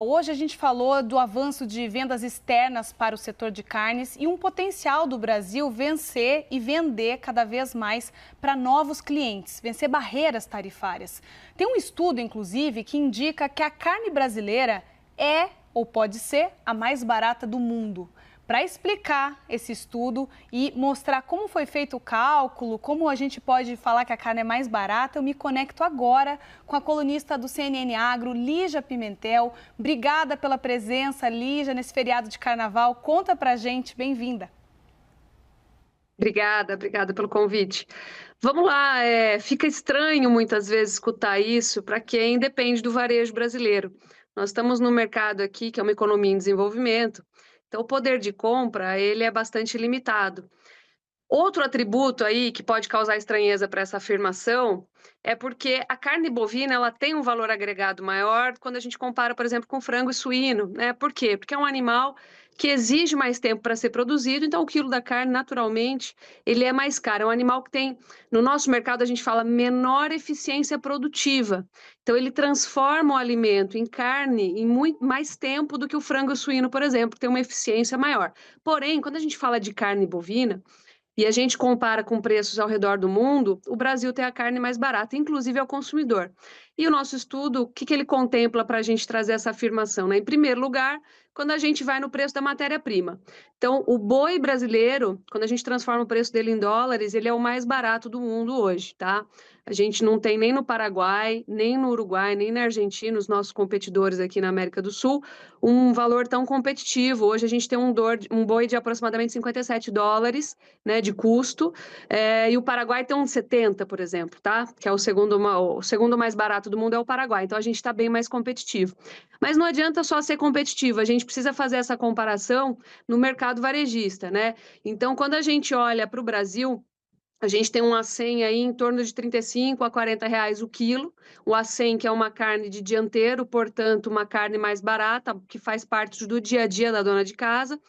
Hoje a gente falou do avanço de vendas externas para o setor de carnes e um potencial do Brasil vencer e vender cada vez mais para novos clientes, vencer barreiras tarifárias. Tem um estudo, inclusive, que indica que a carne brasileira é ou pode ser a mais barata do mundo. Para explicar esse estudo e mostrar como foi feito o cálculo, como a gente pode falar que a carne é mais barata, eu me conecto agora com a colunista do CNN Agro, Lígia Pimentel. Obrigada pela presença, Lígia, nesse feriado de carnaval. Conta pra gente, bem-vinda. Obrigada pelo convite. Vamos lá, fica estranho muitas vezes escutar isso para quem depende do varejo brasileiro. Nós estamos no mercado aqui que é uma economia em desenvolvimento, então o poder de compra ele é bastante limitado. Outro atributo aí que pode causar estranheza para essa afirmação é porque a carne bovina ela tem um valor agregado maior quando a gente compara, por exemplo, com frango e suíno, né? Por quê? Porque é um animal que exige mais tempo para ser produzido, então o quilo da carne, naturalmente, ele é mais caro. É um animal que tem, no nosso mercado, a gente fala menor eficiência produtiva. Então, ele transforma o alimento em carne em muito mais tempo do que o frango e o suíno, por exemplo, que tem uma eficiência maior. Porém, quando a gente fala de carne bovina, e a gente compara com preços ao redor do mundo, o Brasil tem a carne mais barata, inclusive ao consumidor. E o nosso estudo, o que, que ele contempla para a gente trazer essa afirmação? Né? Em primeiro lugar, quando a gente vai no preço da matéria-prima. Então, o boi brasileiro, quando a gente transforma o preço dele em dólares, ele é o mais barato do mundo hoje, tá? A gente não tem nem no Paraguai, nem no Uruguai, nem na Argentina, os nossos competidores aqui na América do Sul, um valor tão competitivo. Hoje a gente tem um boi de aproximadamente US$ 57, né, de custo, e o Paraguai tem uns 70, por exemplo, tá? Que é o segundo mais barato do mundo é o Paraguai, então a gente está bem mais competitivo. Mas não adianta só ser competitivo, a gente precisa fazer essa comparação no mercado varejista, né? Então, quando a gente olha para o Brasil, a gente tem um acém aí em torno de R$ 35 a R$ 40 o quilo. O acém, que é uma carne de dianteiro, portanto, uma carne mais barata, que faz parte do dia a dia da dona de casa.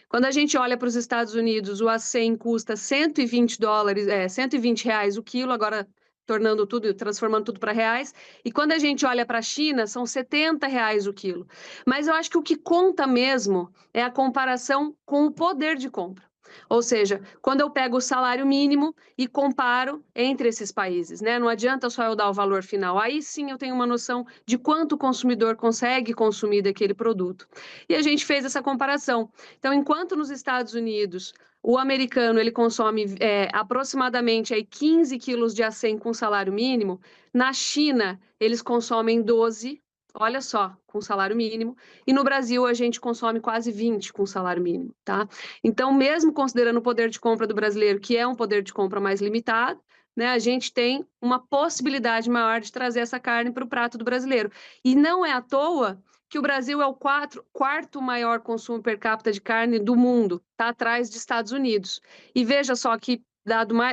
Quando a gente olha para os Estados Unidos, o acém custa US$ 120, R$ 120 o quilo, agora tornando tudo, transformando tudo para reais. E quando a gente olha para a China, são R$ 70 o quilo. Mas eu acho que o que conta mesmo é a comparação com o poder de compra. Ou seja, quando eu pego o salário mínimo e comparo entre esses países, né? Não adianta só eu dar o valor final. Aí sim eu tenho uma noção de quanto o consumidor consegue consumir daquele produto. E a gente fez essa comparação. Então, enquanto nos Estados Unidos o americano ele consome aproximadamente aí 15 quilos de acém com salário mínimo, na China eles consomem 12, olha só, com salário mínimo, e no Brasil a gente consome quase 20 com salário mínimo, tá? Então, mesmo considerando o poder de compra do brasileiro, que é um poder de compra mais limitado, né, a gente tem uma possibilidade maior de trazer essa carne para o prato do brasileiro. E não é à toa que o Brasil é o quarto maior consumo per capita de carne do mundo, está atrás dos Estados Unidos. E veja só que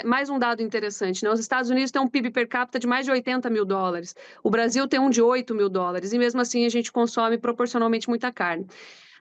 mais um dado interessante, né? Os Estados Unidos têm um PIB per capita de mais de US$ 80 mil, o Brasil tem um de US$ 8 mil, e mesmo assim a gente consome proporcionalmente muita carne.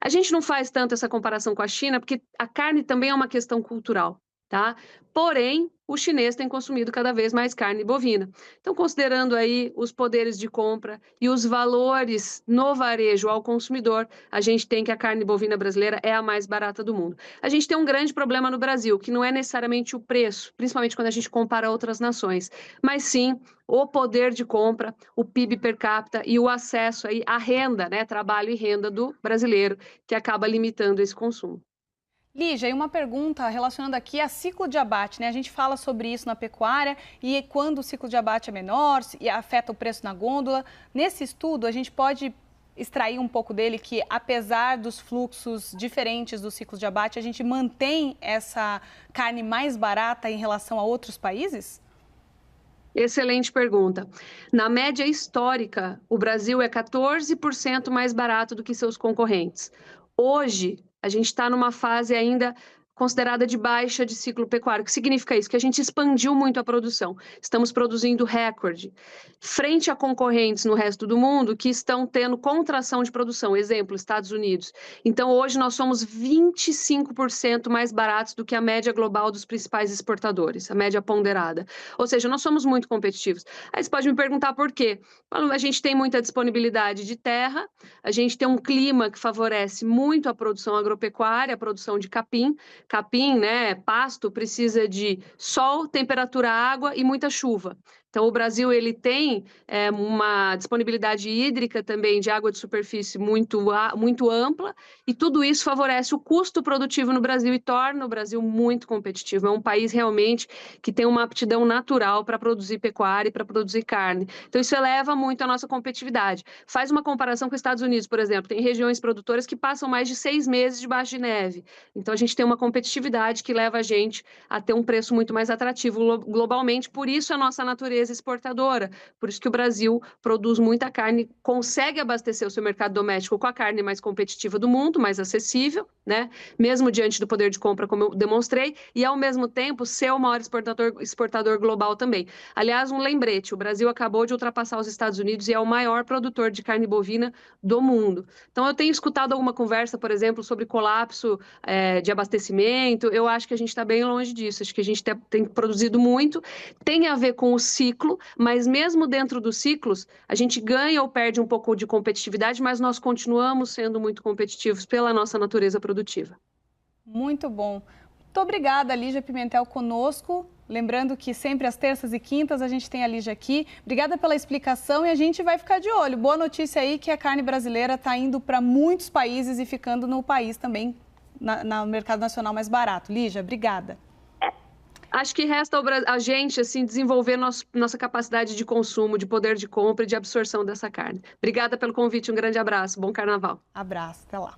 A gente não faz tanto essa comparação com a China, porque a carne também é uma questão cultural, tá? Porém, o chinês tem consumido cada vez mais carne bovina. Então, considerando aí os poderes de compra e os valores no varejo ao consumidor, a gente tem que a carne bovina brasileira é a mais barata do mundo. A gente tem um grande problema no Brasil, que não é necessariamente o preço, principalmente quando a gente compara outras nações, mas sim o poder de compra, o PIB per capita e o acesso aí à renda, né, trabalho e renda do brasileiro, que acaba limitando esse consumo. Lígia, e uma pergunta relacionando aqui a ciclo de abate, né? A gente fala sobre isso na pecuária e quando o ciclo de abate é menor e afeta o preço na gôndola. Nesse estudo, a gente pode extrair um pouco dele que, apesar dos fluxos diferentes do ciclo de abate, a gente mantém essa carne mais barata em relação a outros países? Excelente pergunta. Na média histórica, o Brasil é 14% mais barato do que seus concorrentes. Hoje, a gente está numa fase ainda considerada de baixa de ciclo pecuário. O que significa isso? Que a gente expandiu muito a produção. Estamos produzindo recorde. Frente a concorrentes no resto do mundo que estão tendo contração de produção. Exemplo, Estados Unidos. Então, hoje nós somos 25% mais baratos do que a média global dos principais exportadores, a média ponderada. Ou seja, nós somos muito competitivos. Aí você pode me perguntar por quê? A gente tem muita disponibilidade de terra, a gente tem um clima que favorece muito a produção agropecuária, a produção de capim. Capim, né, pasto, precisa de sol, temperatura, água e muita chuva. Então, o Brasil ele tem uma disponibilidade hídrica também de água de superfície muito ampla, e tudo isso favorece o custo produtivo no Brasil e torna o Brasil muito competitivo. É um país realmente que tem uma aptidão natural para produzir pecuária e para produzir carne. Então, isso eleva muito a nossa competitividade. Faz uma comparação com os Estados Unidos, por exemplo. Tem regiões produtoras que passam mais de 6 meses debaixo de neve. Então, a gente tem uma competitividade que leva a gente a ter um preço muito mais atrativo globalmente. Por isso, a nossa natureza exportadora. Por isso que o Brasil produz muita carne, consegue abastecer o seu mercado doméstico com a carne mais competitiva do mundo, mais acessível, né? Mesmo diante do poder de compra, como eu demonstrei, e ao mesmo tempo ser o maior exportador global também. Aliás, um lembrete, o Brasil acabou de ultrapassar os Estados Unidos e é o maior produtor de carne bovina do mundo. Então, eu tenho escutado alguma conversa, por exemplo, sobre colapso de abastecimento. Eu acho que a gente está bem longe disso. Acho que a gente tem produzido muito. Tem a ver com o ciclo, mas mesmo dentro dos ciclos, a gente ganha ou perde um pouco de competitividade, mas nós continuamos sendo muito competitivos pela nossa natureza produtiva. Muito bom. Muito obrigada, Lígia Pimentel, conosco. Lembrando que sempre às terças e quintas a gente tem a Lígia aqui. Obrigada pela explicação e a gente vai ficar de olho. Boa notícia aí que a carne brasileira está indo para muitos países e ficando no país também, no mercado nacional mais barato. Lígia, obrigada. Acho que resta a gente assim, desenvolver nossa capacidade de consumo, de poder de compra e de absorção dessa carne. Obrigada pelo convite, um grande abraço, bom carnaval. Abraço, até lá.